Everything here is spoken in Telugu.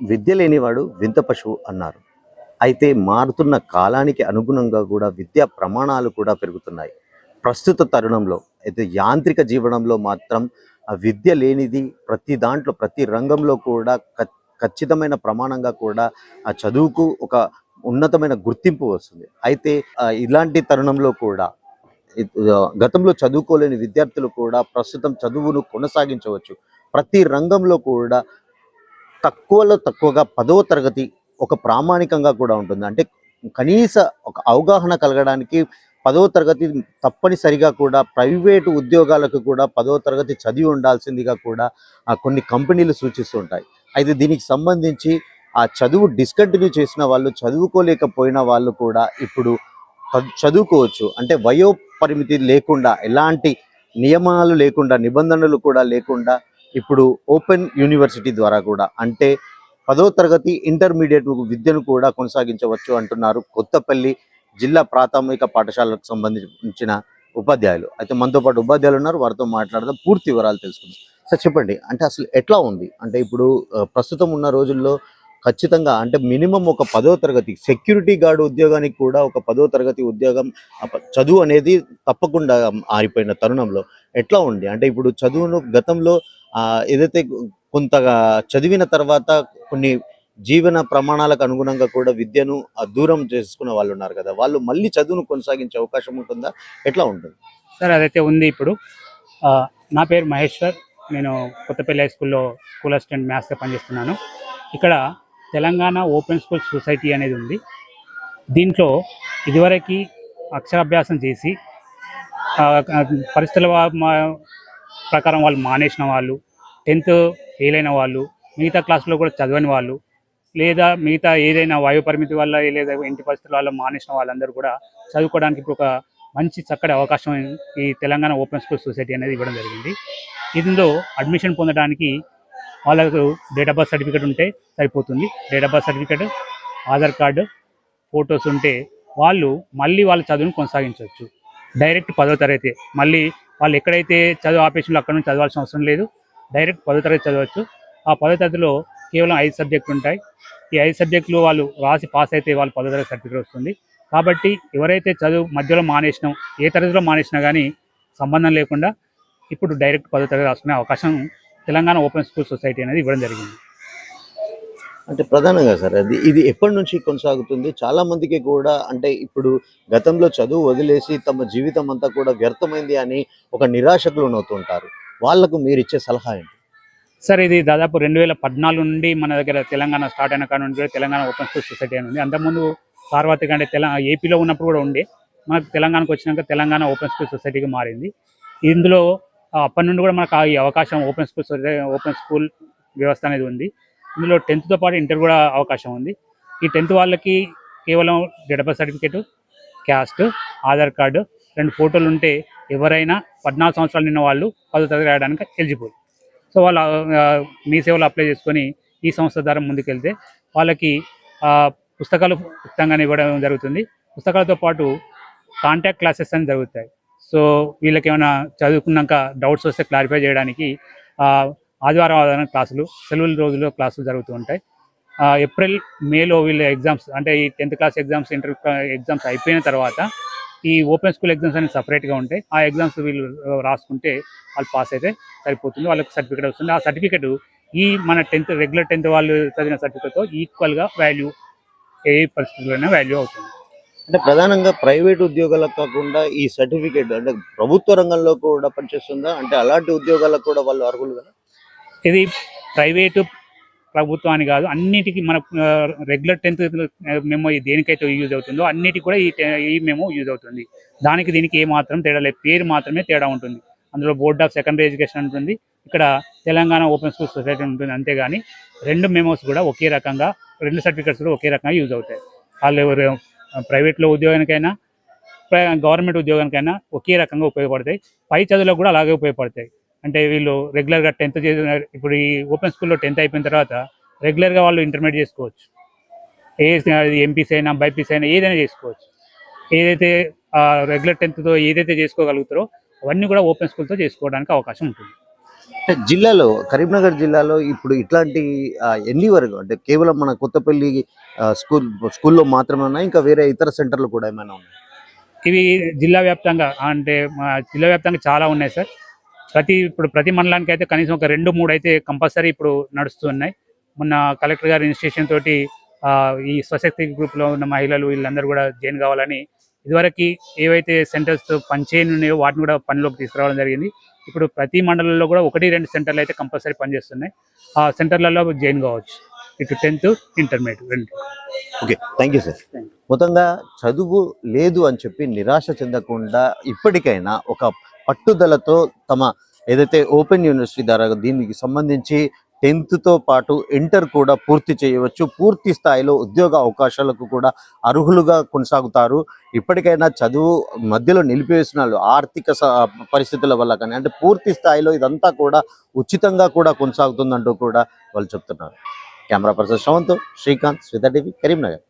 విద్య లేనివాడు వింత పశువు అన్నారు. అయితే మారుతున్న కాలానికి అనుగుణంగా కూడా విద్యా ప్రమాణాలు కూడా పెరుగుతున్నాయి. ప్రస్తుత తరుణంలో అయితే యాంత్రిక జీవనంలో మాత్రం ఆ విద్య లేనిది ప్రతి దాంట్లో ప్రతి రంగంలో కూడా ఖచ్చితమైన ప్రమాణంగా కూడా ఆ చదువుకు ఒక ఉన్నతమైన గుర్తింపు వస్తుంది. అయితే ఇలాంటి తరుణంలో కూడా గతంలో చదువుకోలేని విద్యార్థులు కూడా ప్రస్తుతం చదువును కొనసాగించవచ్చు. ప్రతి రంగంలో కూడా తక్కువలో తక్కువగా 10వ తరగతి ఒక ప్రామాణికంగా కూడా ఉంటుంది. అంటే కనీస ఒక అవగాహన కలగడానికి 10వ తరగతి తప్పనిసరిగా కూడా ప్రైవేటు ఉద్యోగాలకు కూడా 10వ తరగతి చదివి ఉండాల్సిందిగా కూడా కొన్ని కంపెనీలు సూచిస్తుంటాయి. అయితే దీనికి సంబంధించి ఆ చదువు డిస్కంటిన్యూ చేసిన వాళ్ళు, చదువుకోలేకపోయిన వాళ్ళు కూడా ఇప్పుడు చదువుకోవచ్చు. అంటే వయో పరిమితి లేకుండా, ఎలాంటి నియమాలు లేకుండా, నిబంధనలు కూడా లేకుండా ఇప్పుడు ఓపెన్ యూనివర్సిటీ ద్వారా కూడా అంటే 10వ తరగతి ఇంటర్మీడియట్ విద్యను కూడా కొనసాగించవచ్చు అంటున్నారు కొత్తపల్లి జిల్లా ప్రాథమిక పాఠశాలకు సంబంధించిన ఉపాధ్యాయులు. అయితే మనతో పాటు ఉపాధ్యాయులు ఉన్నారు, వారితో మాట్లాడదాం, పూర్తి వివరాలు తెలుసుకుందాం. సార్ చెప్పండి, అంటే అసలు ఎట్లా ఉంది? అంటే ఇప్పుడు ప్రస్తుతం ఉన్న రోజుల్లో ఖచ్చితంగా అంటే మినిమం ఒక 10వ తరగతి సెక్యూరిటీ గార్డ్ ఉద్యోగానికి కూడా ఒక 10వ తరగతి ఉద్యోగం చదువు అనేది తప్పకుండా ఆరిపోయిన తరుణంలో ఎట్లా ఉంది? అంటే ఇప్పుడు చదువును గతంలో ఏదైతే కొంతగా చదివిన తర్వాత కొన్ని జీవన ప్రమాణాలకు అనుగుణంగా కూడా విద్యను దూరం చేసుకున్న వాళ్ళు ఉన్నారు కదా, వాళ్ళు మళ్ళీ చదువును కొనసాగించే అవకాశం ఉంటుందా? ఎట్లా ఉంటుంది సార్? అదైతే ఉంది. ఇప్పుడు నా పేరు మహేశ్వర్, నేను కొత్తపల్లి హై స్కూల్లో స్కూల్ అసిస్టెంట్ మ్యాథ్స్గా పనిచేస్తున్నాను. ఇక్కడ తెలంగాణ ఓపెన్ స్కూల్ సొసైటీ అనేది ఉంది. దీంట్లో ఇదివరకు అక్షరాభ్యాసం చేసి పరిస్థితుల ప్రకారం వాళ్ళు మానేసిన వాళ్ళు, 10th ఫెయిల్ అయిన వాళ్ళు, మిగతా క్లాసులో కూడా చదవని వాళ్ళు, లేదా మిగతా ఏదైనా వాయు పరిమితి వల్ల లేదా ఇంటి పరిస్థితుల వల్ల మానేసిన వాళ్ళందరూ కూడా చదువుకోవడానికి ఇప్పుడు ఒక మంచి చక్కటి అవకాశం ఈ తెలంగాణ ఓపెన్ స్కూల్ సొసైటీ అనేది ఇవ్వడం జరిగింది. ఇందులో అడ్మిషన్ పొందడానికి వాళ్ళకు డేట్ ఆఫ్ బర్త్ సర్టిఫికేట్ ఉంటే సరిపోతుంది. Date of birth certificate, Aadhaar card, photos ఉంటే వాళ్ళు మళ్ళీ వాళ్ళ చదువును కొనసాగించవచ్చు. డైరెక్ట్ 10వ తరగతి మళ్ళీ వాళ్ళు ఎక్కడైతే చదువు ఆపేసినో అక్కడ నుంచి చదవాల్సిన అవసరం లేదు. డైరెక్ట్ 10వ తరగతి చదవచ్చు. ఆ 10వ తరగతిలో కేవలం 5 సబ్జెక్టులు ఉంటాయి. ఈ 5 సబ్జెక్టులు వాళ్ళు రాసి పాస్ అయితే వాళ్ళు 10వ తరగతి సర్టిఫికేట్ వస్తుంది. కాబట్టి ఎవరైతే చదువు మధ్యలో మానేసినా, ఏ తరగతిలో మానేసినా కానీ సంబంధం లేకుండా ఇప్పుడు డైరెక్ట్ 10వ తరగతి రాసుకునే అవకాశం తెలంగాణ ఓపెన్ స్కూల్ సొసైటీ అనేది ఇవ్వడం జరిగింది. అంటే ప్రధానంగా సార్ ఇది ఎప్పటి నుంచి కొనసాగుతుంది? చాలా మందికి కూడా అంటే ఇప్పుడు గతంలో చదువు వదిలేసి తమ జీవితం అంతా కూడా వ్యర్థమైంది అని ఒక నిరాశకు లోనవుతుంటారు. వాళ్ళకు మీరు ఇచ్చే సలహా ఏంటి? సార్, ఇది దాదాపు 2014 నుండి మన దగ్గర తెలంగాణ స్టార్ట్ అయిన కాడ నుండి తెలంగాణ ఓపెన్ స్కూల్ సొసైటీ అని ఉంది. అంతకుముందు సార్వత్రిక అంటే ఏపీలో ఉన్నప్పుడు కూడా ఉండే, మనకు తెలంగాణకు వచ్చినాక తెలంగాణ ఓపెన్ స్కూల్ సొసైటీకి మారింది. ఇందులో అప్పటి నుండి కూడా మనకు ఈ అవకాశం ఓపెన్ స్కూల్ వ్యవస్థ అనేది ఉంది. ఇందులో 10th పాటు ఇంటర్ కూడా అవకాశం ఉంది. ఈ 10th వాళ్ళకి కేవలం date of birth certificate, caste, Aadhaar card, 2 ఫోటోలు ఉంటే ఎవరైనా 14 సంవత్సరాలు నిన్న వాళ్ళు 10వ తరగతి రాయడానికి ఎలిజిబుల్. సో వాళ్ళు మీ సేవలు అప్లై చేసుకొని ఈ సంస్థ ద్వారా ముందుకెళ్తే వాళ్ళకి పుస్తకాలు ఉచితంగానే ఇవ్వడం జరుగుతుంది. పుస్తకాలతో పాటు కాంటాక్ట్ క్లాసెస్ అని జరుగుతాయి. సో వీళ్ళకి ఏమైనా చదువుకున్నాక డౌట్స్ వస్తే క్లారిఫై చేయడానికి ఆదివారం క్లాసులు, సెలవుల రోజుల్లో క్లాసులు జరుగుతూ ఉంటాయి. ఏప్రిల్, మేలో వీళ్ళ ఎగ్జామ్స్ అంటే ఈ 10th class exams, inter exams అయిపోయిన తర్వాత ఈ ఓపెన్ స్కూల్ ఎగ్జామ్స్ అనేవి సపరేట్గా ఉంటాయి. ఆ ఎగ్జామ్స్ వీళ్ళు రాసుకుంటే వాళ్ళు పాస్ అయితే సరిపోతుంది, వాళ్ళకి సర్టిఫికేట్ వస్తుంది. ఆ సర్టిఫికేట్ ఈ మన 10th రెగ్యులర్ 10th వాళ్ళు చదివిన సర్టిఫికేట్తో ఈక్వల్గా వాల్యూ, ఏ పరిస్థితుల్లోనే వాల్యూ అవుతుంది. అంటే ప్రధానంగా ప్రైవేట్ ఉద్యోగాలకు కాకుండా ఈ సర్టిఫికేట్ అంటే ప్రభుత్వ రంగంలో కూడా పనిచేస్తుందా? అంటే అలాంటి ఉద్యోగాలకు కూడా వాళ్ళు అర్హులు కదా? ఇది ప్రైవేటు ప్రభుత్వాన్ని కాదు, అన్నిటికీ మన రెగ్యులర్ 10th మెమో దేనికైతే యూజ్ అవుతుందో అన్నిటికీ కూడా ఈ మెమో యూజ్ అవుతుంది. దానికి దీనికి ఏ మాత్రం తేడా లేదు, పేరు మాత్రమే తేడా ఉంటుంది. అందులో బోర్డ్ ఆఫ్ సెకండరీ ఎడ్యుకేషన్ ఉంటుంది, ఇక్కడ తెలంగాణ ఓపెన్ స్కూల్ సొసైటీ ఉంటుంది. అంతేగాని 2 మెమోస్ కూడా ఒకే రకంగా, 2 సర్టిఫికేట్స్ కూడా ఒకే రకంగా యూజ్ అవుతాయి. వాళ్ళు ఎవరు ప్రైవేట్లో ఉద్యోగానికైనా గవర్నమెంట్ ఉద్యోగానికైనా ఒకే రకంగా ఉపయోగపడతాయి. పై చదువులకు కూడా అలాగే ఉపయోగపడతాయి. అంటే వీళ్ళు రెగ్యులర్గా 10th చేసిన, ఇప్పుడు ఈ ఓపెన్ స్కూల్లో 10th అయిపోయిన తర్వాత రెగ్యులర్గా వాళ్ళు ఇంటర్మీడియట్ చేసుకోవచ్చు. ఎంపీసీ అయినా బైపీసీ అయినా ఏదైనా చేసుకోవచ్చు. ఏదైతే రెగ్యులర్ 10th ఏదైతే చేసుకోగలుగుతారో అవన్నీ కూడా ఓపెన్ స్కూల్తో చేసుకోవడానికి అవకాశం ఉంటుంది. అంటే జిల్లాలో కరీంనగర్ జిల్లాలో ఇప్పుడు ఇట్లాంటి ఎన్ని వరకు అంటే కేవలం మన కొత్తపల్లి స్కూల్లో మాత్రమే ఉన్నాయి, ఇంకా వేరే ఇతర సెంటర్లు కూడా ఏమైనా ఉన్నాయి? ఇవి జిల్లా వ్యాప్తంగా అంటే మా జిల్లా వ్యాప్తంగా చాలా ఉన్నాయి సార్. ప్రతి మండలానికి అయితే కనీసం ఒక 2-3 అయితే కంపల్సరీ ఇప్పుడు నడుస్తున్నాయి. మొన్న కలెక్టర్ గారి ఇన్స్ట్రక్షన్ తోటి ఈ స్వశక్తి గ్రూప్లో ఉన్న మహిళలు వీళ్ళందరూ కూడా జాయిన్ కావాలని ఇదివరకు ఏవైతే సెంటర్స్ పనిచేయని ఉన్నాయో వాటిని కూడా పనిలోకి తీసుకురావడం జరిగింది. ఇప్పుడు ప్రతి మండలంలో కూడా 1-2 సెంటర్లు అయితే కంపల్సరీ పనిచేస్తున్నాయి. ఆ సెంటర్లలో జాయిన్ కావచ్చు. ఇటు 10th ఇంటర్మీడియట్ రెండు. Okay, thank you sir. మొత్తంగా చదువు లేదు అని చెప్పి నిరాశ చెందకుండా ఇప్పటికైనా ఒక పట్టుదలతో తమ ఏదైతే ఓపెన్ యూనివర్సిటీ ద్వారా దీనికి సంబంధించి 10th పాటు ఇంటర్ కూడా పూర్తి చేయవచ్చు. పూర్తి స్థాయిలో ఉద్యోగ అవకాశాలకు కూడా అర్హులుగా కొనసాగుతారు. ఇప్పటికైనా చదువు మధ్యలో నిలిపివేసిన వాళ్ళు ఆర్థిక పరిస్థితుల వల్ల కానీ అంటే పూర్తి స్థాయిలో ఇదంతా కూడా ఉచితంగా కూడా కొనసాగుతుందంటూ కూడా వాళ్ళు చెప్తున్నారు. కెమెరా పర్సన్ శ్రవంత్, శ్రీకాంత్, శ్వేత టీవీ, కరీంనగర్.